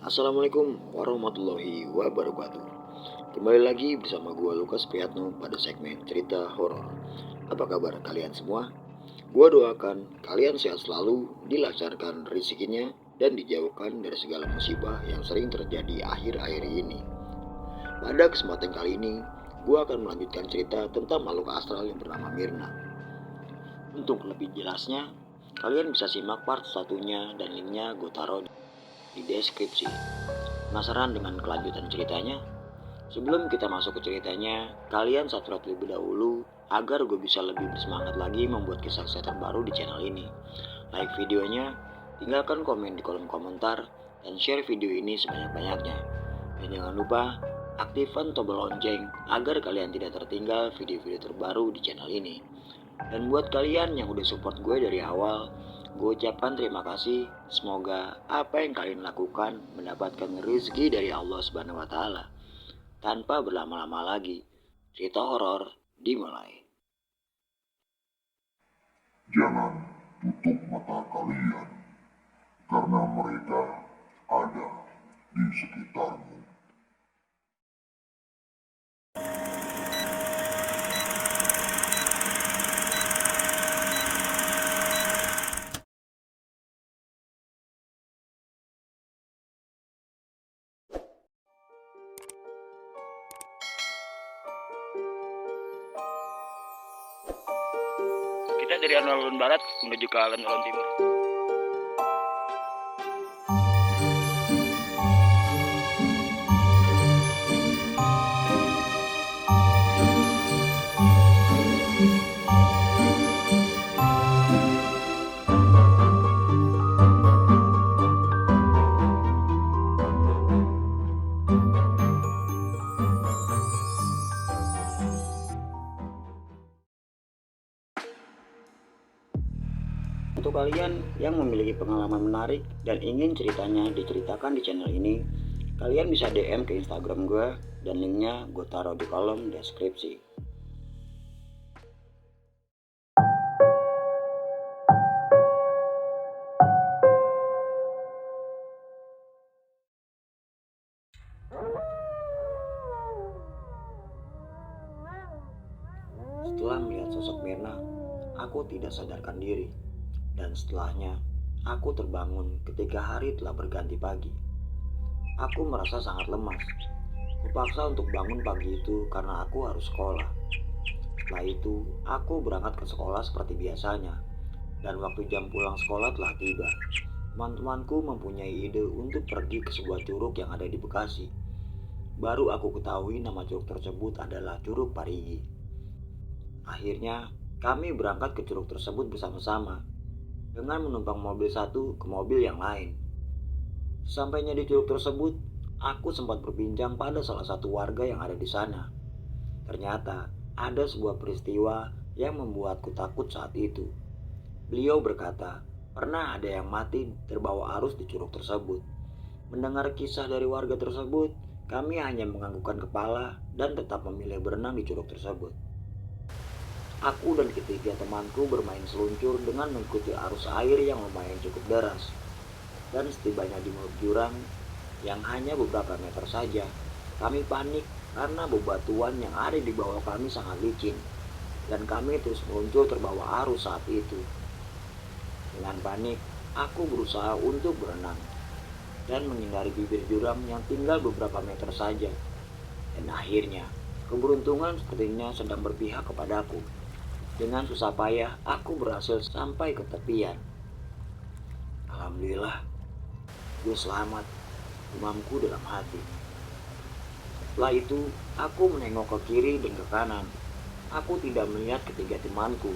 Assalamualaikum warahmatullahi wabarakatuh. Kembali lagi bersama gua Lukas Priyatno pada segmen cerita horor. Apa kabar kalian semua? Gua doakan kalian sehat selalu, dilancarkan rezekinya, dan dijauhkan dari segala musibah yang sering terjadi akhir-akhir ini. Pada kesempatan kali ini, gua akan melanjutkan cerita tentang makhluk astral yang bernama Mirna. Untuk lebih jelasnya, kalian bisa simak part satunya dan linknya gue taruh di deskripsi. Penasaran dengan kelanjutan ceritanya? Sebelum kita masuk ke ceritanya, kalian subscribe terlebih dahulu agar gue bisa lebih bersemangat lagi membuat kisah-kisah terbaru di channel ini. Like videonya, tinggalkan komen di kolom komentar, dan share video ini sebanyak-banyaknya. Dan jangan lupa aktifkan tombol lonceng agar kalian tidak tertinggal video-video terbaru di channel ini. Dan buat kalian yang udah support gue dari awal, gue ucapkan terima kasih. Semoga apa yang kalian lakukan mendapatkan rezeki dari Allah Subhanahu wa taala. Tanpa berlama-lama lagi, cerita horor dimulai. Jangan tutup mata kalian, karena mereka ada di sekitarmu. Kita dari alun-alun barat menuju ke alun-alun timur. Untuk kalian yang memiliki pengalaman menarik dan ingin ceritanya diceritakan di channel ini, kalian bisa DM ke Instagram gue dan linknya gue taruh di kolom deskripsi. Setelah melihat sosok Mirna, aku tidak sadarkan diri. Dan setelahnya, aku terbangun ketika hari telah berganti pagi. Aku merasa sangat lemas. Kupaksa untuk bangun pagi itu karena aku harus sekolah. Setelah itu, aku berangkat ke sekolah seperti biasanya. Dan waktu jam pulang sekolah telah tiba. Teman-temanku mempunyai ide untuk pergi ke sebuah curug yang ada di Bekasi. Baru aku ketahui nama curug tersebut adalah Curug Parigi. Akhirnya, kami berangkat ke curug tersebut bersama-sama dengan menumpang mobil satu ke mobil yang lain. Sampainya di curug tersebut, aku sempat berbincang pada salah satu warga yang ada di sana. Ternyata ada sebuah peristiwa yang membuatku takut saat itu. Beliau berkata, pernah ada yang mati terbawa arus di curug tersebut. Mendengar kisah dari warga tersebut, kami hanya menganggukkan kepala dan tetap memilih berenang di curug tersebut. Aku dan ketiga temanku bermain seluncur dengan mengikuti arus air yang lumayan cukup deras. Dan setibanya di mulut jurang yang hanya beberapa meter saja, kami panik karena bebatuan yang ada di bawah kami sangat licin. Dan kami terus meluncur terbawa arus saat itu. Dengan panik, aku berusaha untuk berenang dan menghindari bibir jurang yang tinggal beberapa meter saja. Dan akhirnya, keberuntungan sepertinya sedang berpihak kepadaku. Dengan susah payah, aku berhasil sampai ke tepian. Alhamdulillah, gue selamat, imamku dalam hati. Setelah itu, aku menengok ke kiri dan ke kanan. Aku tidak melihat ketiga temanku.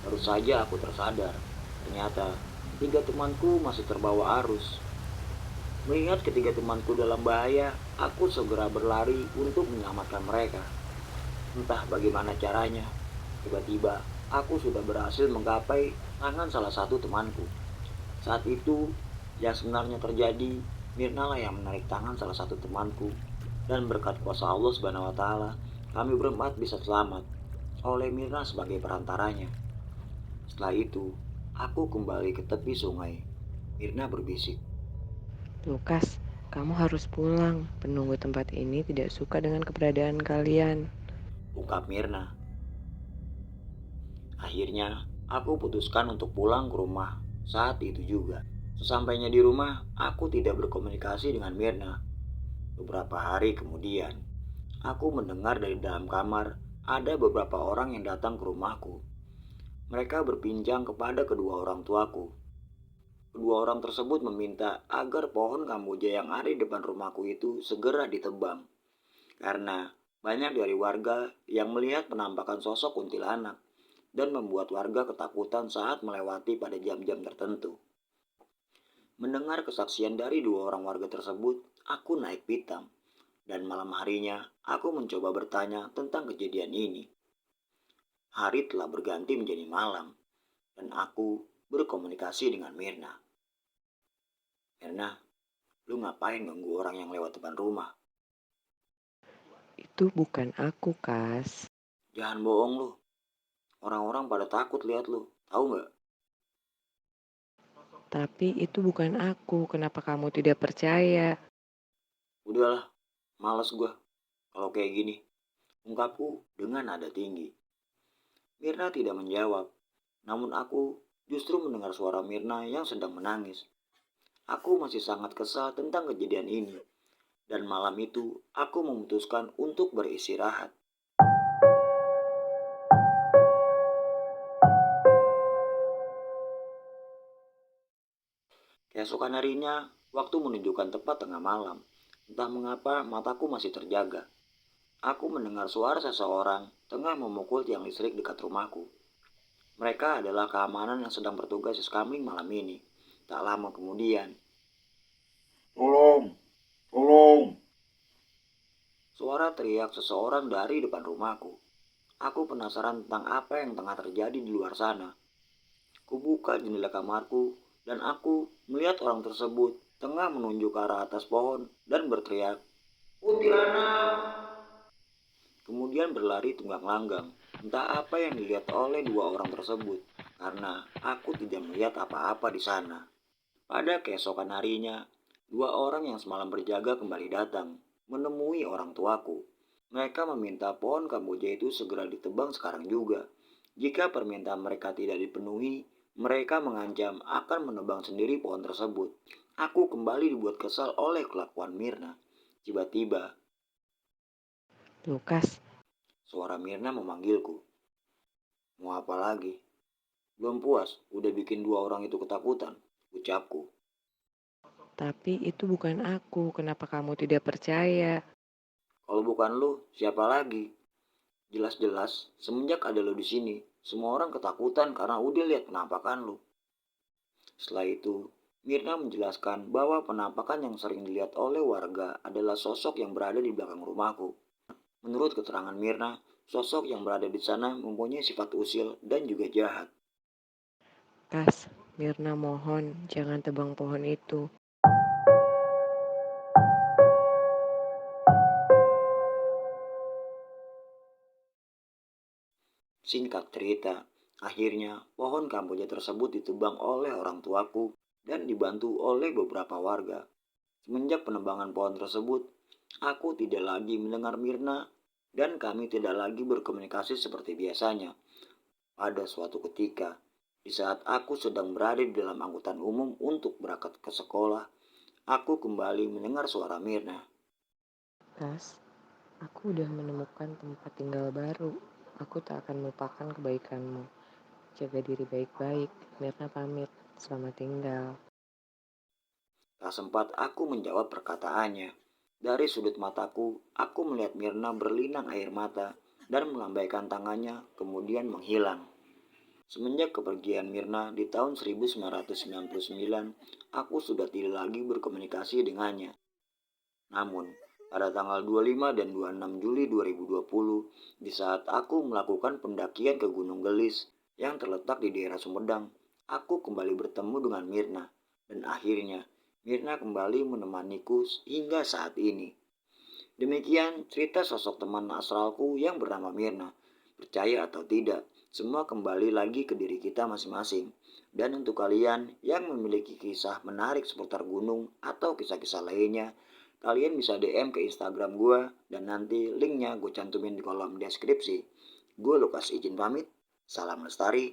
Baru saja aku tersadar. Ternyata, ketiga temanku masih terbawa arus. Melihat ketiga temanku dalam bahaya, aku segera berlari untuk menyelamatkan mereka. Entah bagaimana caranya, tiba-tiba aku sudah berhasil menggapai tangan salah satu temanku. Saat itu yang sebenarnya terjadi, Mirna lah yang menarik tangan salah satu temanku. Dan berkat kuasa Allah Subhanahu wa taala, kami berempat bisa selamat oleh Mirna sebagai perantaranya. Setelah itu, aku kembali ke tepi sungai. Mirna berbisik. Lukas, Kamu harus pulang. Penunggu tempat ini tidak suka dengan keberadaan kalian. ungkap Mirna. Akhirnya, aku putuskan untuk pulang ke rumah saat itu juga. Sesampainya di rumah, aku tidak berkomunikasi dengan Mirna. Beberapa hari kemudian, aku mendengar dari dalam kamar ada beberapa orang yang datang ke rumahku. Mereka berbincang kepada kedua orang tuaku. Kedua orang tersebut meminta agar pohon kamboja yang ada di depan rumahku itu segera ditebang. Karena banyak dari warga yang melihat penampakan sosok kuntilanak dan membuat warga ketakutan saat melewati pada jam-jam tertentu. Mendengar kesaksian dari dua orang warga tersebut, aku naik pitam. Dan malam harinya, aku mencoba bertanya tentang kejadian ini. Hari telah berganti menjadi malam, dan aku berkomunikasi dengan Mirna. Mirna, lu ngapain ganggu orang yang lewat depan rumah? Itu bukan aku, Kas. Jangan bohong lu. Orang-orang pada takut lihat lu. Tahu nggak? Tapi itu bukan aku. Kenapa kamu tidak percaya? Udahlah, males gua kalau kayak gini. Ungkapku dengan nada tinggi. Mirna tidak menjawab. Namun aku justru mendengar suara Mirna yang sedang menangis. Aku masih sangat kesal tentang kejadian ini. Dan malam itu aku memutuskan untuk beristirahat. Keesokan harinya, waktu menunjukkan tepat tengah malam. Entah mengapa mataku masih terjaga. Aku mendengar suara seseorang tengah memukul tiang listrik dekat rumahku. Mereka adalah keamanan yang sedang bertugas di Skamling malam ini. Tak lama kemudian, Tolong, tolong. suara teriak seseorang dari depan rumahku. Aku penasaran tentang apa yang tengah terjadi di luar sana. Kubuka jendela kamarku dan aku melihat orang tersebut tengah menunjuk ke arah atas pohon dan berteriak, "Kuntilanak!" Kemudian berlari tunggang langgang. Entah apa yang dilihat oleh dua orang tersebut, karena aku tidak melihat apa-apa di sana. Pada keesokan harinya, dua orang yang semalam berjaga kembali datang, menemui orang tuaku. Mereka meminta pohon kamboja itu segera ditebang sekarang juga. Jika permintaan mereka tidak dipenuhi, mereka mengancam akan menebang sendiri pohon tersebut. Aku kembali dibuat kesal oleh kelakuan Mirna. Tiba-tiba, Lukas, suara Mirna memanggilku. Mau apa lagi? Belum puas, udah bikin dua orang itu ketakutan, ucapku. tapi itu bukan aku. Kenapa kamu tidak percaya? Kalau bukan lu, siapa lagi? Jelas-jelas, semenjak ada lu di sini, semua orang ketakutan karena udah lihat penampakan lu. Setelah itu, Mirna menjelaskan bahwa penampakan yang sering dilihat oleh warga adalah sosok yang berada di belakang rumahku. Menurut keterangan Mirna, sosok yang berada di sana mempunyai sifat usil dan juga jahat. Kas, Mirna mohon jangan tebang pohon itu. Singkat cerita, akhirnya pohon kamboja tersebut ditebang oleh orang tuaku dan dibantu oleh beberapa warga. Semenjak penebangan pohon tersebut, aku tidak lagi mendengar Mirna dan kami tidak lagi berkomunikasi seperti biasanya. Pada suatu ketika, di saat aku sedang berada di dalam angkutan umum untuk berangkat ke sekolah, aku kembali mendengar suara Mirna. Kas, aku udah menemukan tempat tinggal baru. Aku tak akan melupakan kebaikanmu. Jaga diri baik-baik. Mirna pamit. Selamat tinggal. Tak sempat aku menjawab perkataannya. Dari sudut mataku, aku melihat Mirna berlinang air mata dan melambaikan tangannya kemudian menghilang. Semenjak kepergian Mirna di tahun 1999, aku sudah tidak lagi berkomunikasi dengannya. Namun, pada tanggal 25 dan 26 Juli 2020, di saat aku melakukan pendakian ke Gunung Gelis yang terletak di daerah Sumedang, aku kembali bertemu dengan Mirna. Dan akhirnya, Mirna kembali menemaniku hingga saat ini. Demikian cerita sosok teman asralku yang bernama Mirna. Percaya atau tidak, semua kembali lagi ke diri kita masing-masing. Dan untuk kalian yang memiliki kisah menarik seputar gunung atau kisah-kisah lainnya, kalian bisa DM ke Instagram gue dan nanti linknya gue cantumin di kolom deskripsi. Gue Lukas izin pamit. Salam lestari.